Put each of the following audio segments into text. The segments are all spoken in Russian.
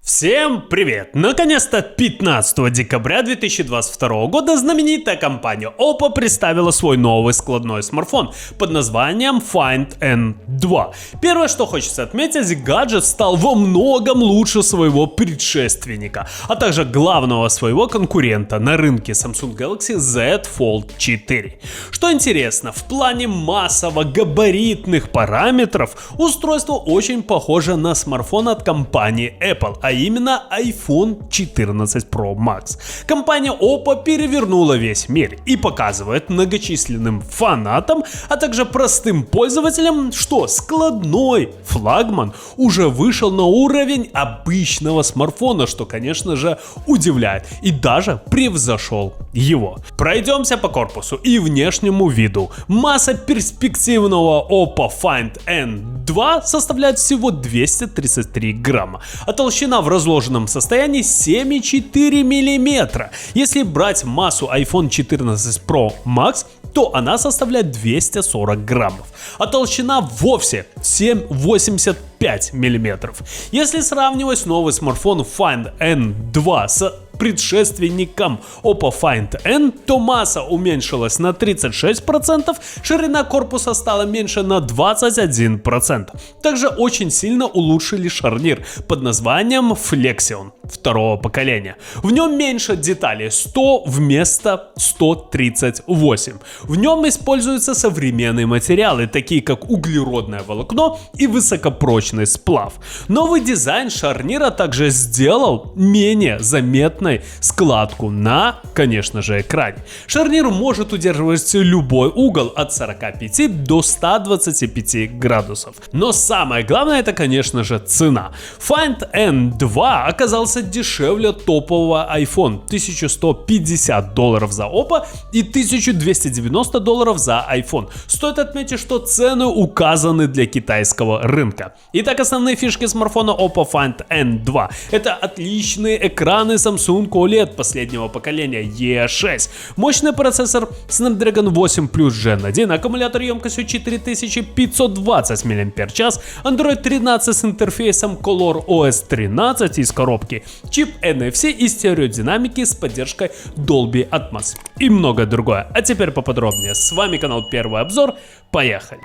Всем привет! Наконец-то 15 декабря 2022 года знаменитая компания Oppo представила свой новый складной смартфон под названием Find N2. Первое, что хочется отметить, гаджет стал во многом лучше своего предшественника, а также главного своего конкурента на рынке Samsung Galaxy Z Fold 4. Что интересно, в плане массово-габаритных параметров устройство очень похоже на смартфон от компании Apple, а именно iPhone 14 Pro Max. Компания Oppo перевернула весь мир и показывает многочисленным фанатам, а также простым пользователям, что складной флагман уже вышел на уровень обычного смартфона, что, конечно же, удивляет и даже превзошел его. Пройдемся по корпусу и внешнему виду. Масса перспективного Oppo Find N2 составляет всего 233 грамма, а толщина в разложенном состоянии 7,4 мм. Если брать массу iPhone 14 Pro Max, то она составляет 240 граммов, а толщина вовсе 7,85 мм. Если сравнивать новый смартфон Find N2 с предшественником Oppo Find N, то масса уменьшилась на 36%, ширина корпуса стала меньше на 21%. Также очень сильно улучшили шарнир под названием Flexion второго поколения. В нем меньше деталей, 100 вместо 138. В нем используются современные материалы, такие как углеродное волокно и высокопрочный сплав. Новый дизайн шарнира также сделал менее заметной складку на, конечно же, экране. Шарнир может удерживать любой угол от 45 до 125 градусов. Но самое главное, это, конечно же, цена. Find N2 оказался дешевле топового iPhone, $1150 за Oppo и $1290 за iPhone. Стоит отметить, что цены указаны для китайского рынка. Итак, основные фишки смартфона Oppo Find N2. Это отличные экраны Samsung OLED последнего поколения E6, мощный процессор Snapdragon 8 Plus Gen 1, аккумулятор емкостью 4520 мАч, Android 13 с интерфейсом ColorOS 13 из коробки, чип NFC и стереодинамики с поддержкой Dolby Atmos и многое другое. А теперь поподробнее. С вами канал Первый Обзор. Поехали!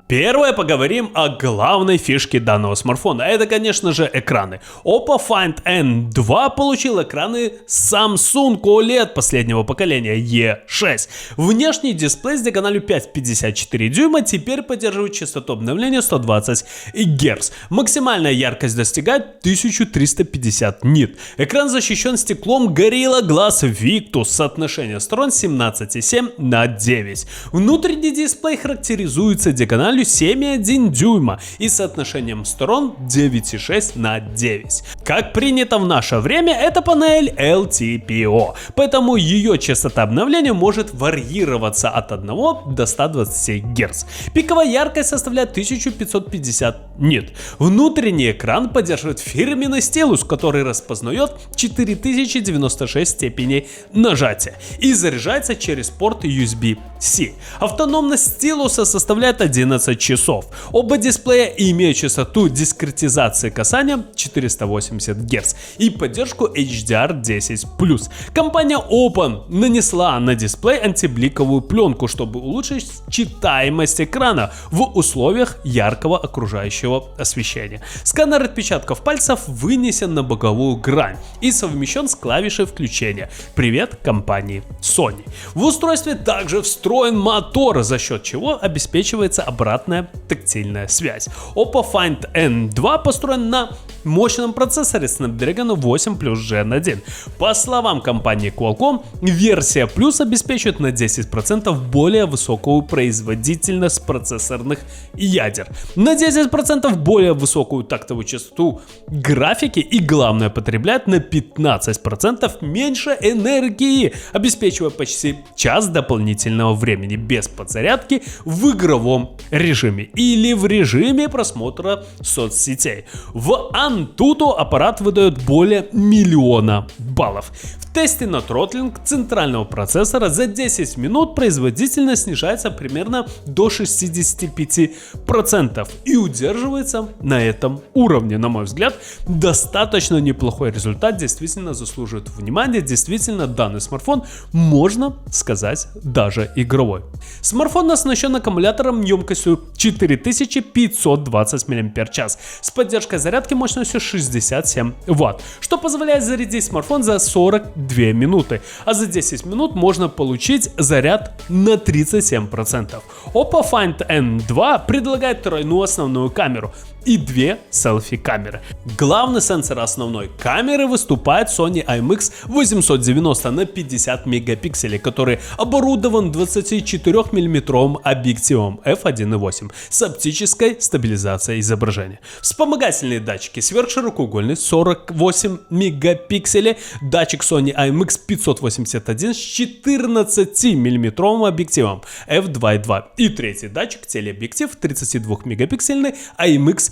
Первое, поговорим о главной фишке данного смартфона. Это, конечно же, экраны. Oppo Find N2 получил экраны Samsung OLED последнего поколения E6. Внешний дисплей с диагональю 5,54 дюйма теперь поддерживает частоту обновления 120 Гц. Максимальная яркость достигает 1350 нит. Экран защищен стеклом Gorilla Glass Victus. Соотношение сторон 17,7:9. Внутренний дисплей характеризуется диагональю 7,1 дюйма и соотношением сторон 9,6:9. Как принято в наше время, это панель LTPO, поэтому ее частота обновления может варьироваться от 1 до 120 Гц. Пиковая яркость составляет 1550 нит. Внутренний экран поддерживает фирменный стилус, который распознает 4096 степеней нажатия и заряжается через порт USB-C. Автономность стилуса составляет 11 часов. Оба дисплея имеют частоту дискретизации касания 480 Гц и поддержку HDR10+. Компания Oppo нанесла на дисплей антибликовую пленку, чтобы улучшить читаемость экрана в условиях яркого окружающего освещения. Сканер отпечатков пальцев вынесен на боковую грань и совмещен с клавишей включения. Привет компании Sony. В устройстве также встроен мотор, за счет чего обеспечивается обратная тактильная связь. Oppo Find N2 построен на мощном процессоре Snapdragon 8 Plus Gen 1. По словам компании Qualcomm, версия Plus обеспечивает на 10% более высокую производительность процессорных ядер, на 10% более высокую тактовую частоту графики и, главное, потребляет на 15% меньше энергии, обеспечивая почти час дополнительного времени без подзарядки в игровом режиме или в режиме просмотра соцсетей. В Antutu аппарат выдает более 1 миллиона баллов. В тесте на тротлинг центрального процессора за 10 минут производительность снижается примерно до 65% и удерживается на этом уровне. На мой взгляд, достаточно неплохой результат, действительно заслуживает внимания, действительно данный смартфон, можно сказать, даже игровой. Смартфон оснащен аккумулятором емкостью 4520 мАч с поддержкой зарядки мощностью 67 Вт, что позволяет зарядить смартфон за 42 минуты, а за 10 минут можно получить заряд на 37%. Oppo Find N2 предлагает тройную основную камеру и 2 селфи-камеры. Главный сенсор основной камеры выступает Sony IMX890 на 50 мегапикселей, который оборудован 24-мм объективом f1.8 с оптической стабилизацией изображения. Вспомогательные датчики: сверхширокоугольный 48 мегапикселей, датчик Sony IMX581 с 14-мм объективом f2.2 и третий датчик телеобъектив 32 мегапиксельный IMX709.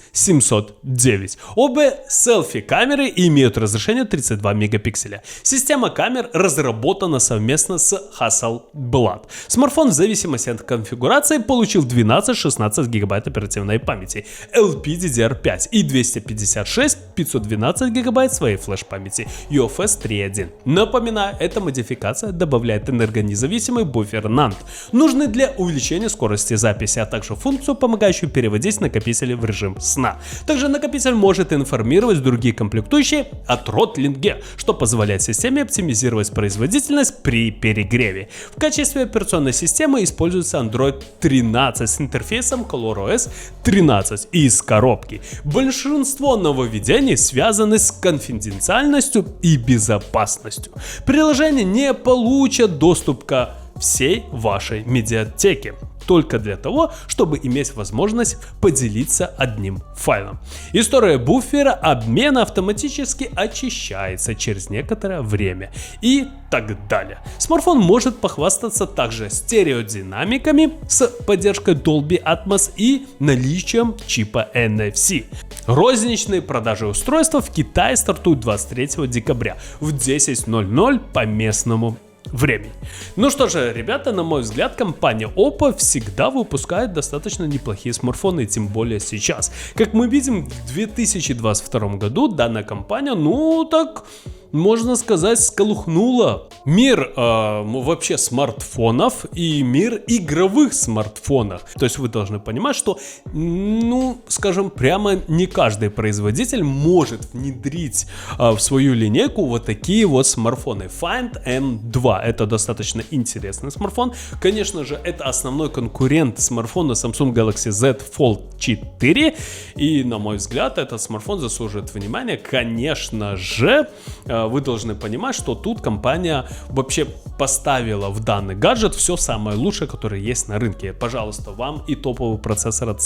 Обе селфи-камеры имеют разрешение 32 мегапикселя. Система камер разработана совместно с Hasselblad. Смартфон в зависимости от конфигурации получил 12-16 гигабайт оперативной памяти LPDDR5 и 256-512 гигабайт своей флеш-памяти UFS 3.1. Напоминаю, эта модификация добавляет энергонезависимый буфер NAND, нужный для увеличения скорости записи, а также функцию, помогающую переводить накопители в режим сна. Также накопитель может информировать другие комплектующие о тротлинге, что позволяет системе оптимизировать производительность при перегреве. В качестве операционной системы используется Android 13 с интерфейсом ColorOS 13 из коробки. Большинство нововведений связаны с конфиденциальностью и безопасностью. Приложения не получат доступ ко всей вашей медиатеке, только для того, чтобы иметь возможность поделиться одним файлом. История буфера обмена автоматически очищается через некоторое время и так далее. Смартфон может похвастаться также стереодинамиками с поддержкой Dolby Atmos и наличием чипа NFC. Розничные продажи устройства в Китае стартуют 23 декабря в 10:00 по местному времени. Ну что же, ребята, на мой взгляд, компания Oppo всегда выпускает достаточно неплохие смартфоны, тем более сейчас. Как мы видим, в 2022 году данная компания, можно сказать, сколыхнула мир вообще смартфонов и мир игровых смартфонов. То есть вы должны понимать, что, скажем прямо, не каждый производитель может внедрить в свою линейку вот такие вот смартфоны. Find N2 это достаточно интересный смартфон. Конечно же, это основной конкурент смартфона Samsung Galaxy Z Fold 4. И, на мой взгляд, этот смартфон заслуживает внимания. Конечно же, вы должны понимать, что тут компания вообще поставила в данный гаджет все самое лучшее, которое есть на рынке. Пожалуйста, вам и топовый процессор от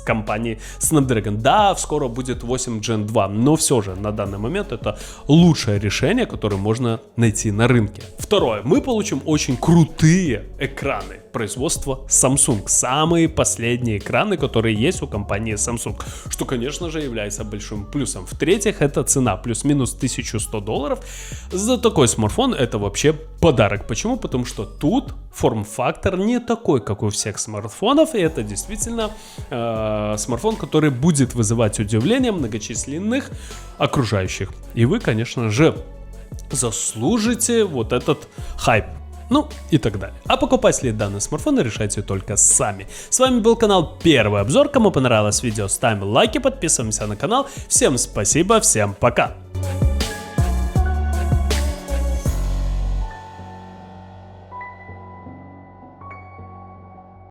компании Snapdragon. Да, скоро будет 8 Gen 2, но все же на данный момент это лучшее решение, которое можно найти на рынке. Второе, мы получим очень крутые экраны производства Samsung. Самые последние экраны, которые есть у компании Samsung, что, конечно же, является большим плюсом. В-третьих, это цена плюс-минус $1100 за такой смартфон. Это вообще подарок. Почему? Потому что тут форм-фактор не такой, как у всех смартфонов, и это действительно смартфон, который будет вызывать удивление многочисленных окружающих. И вы, конечно же, заслужите вот этот хайп. И так далее. А покупать ли данный смартфон решайте только сами. С вами был канал Первый Обзор. Кому понравилось видео, ставим лайки, подписываемся на канал. Всем спасибо, всем пока.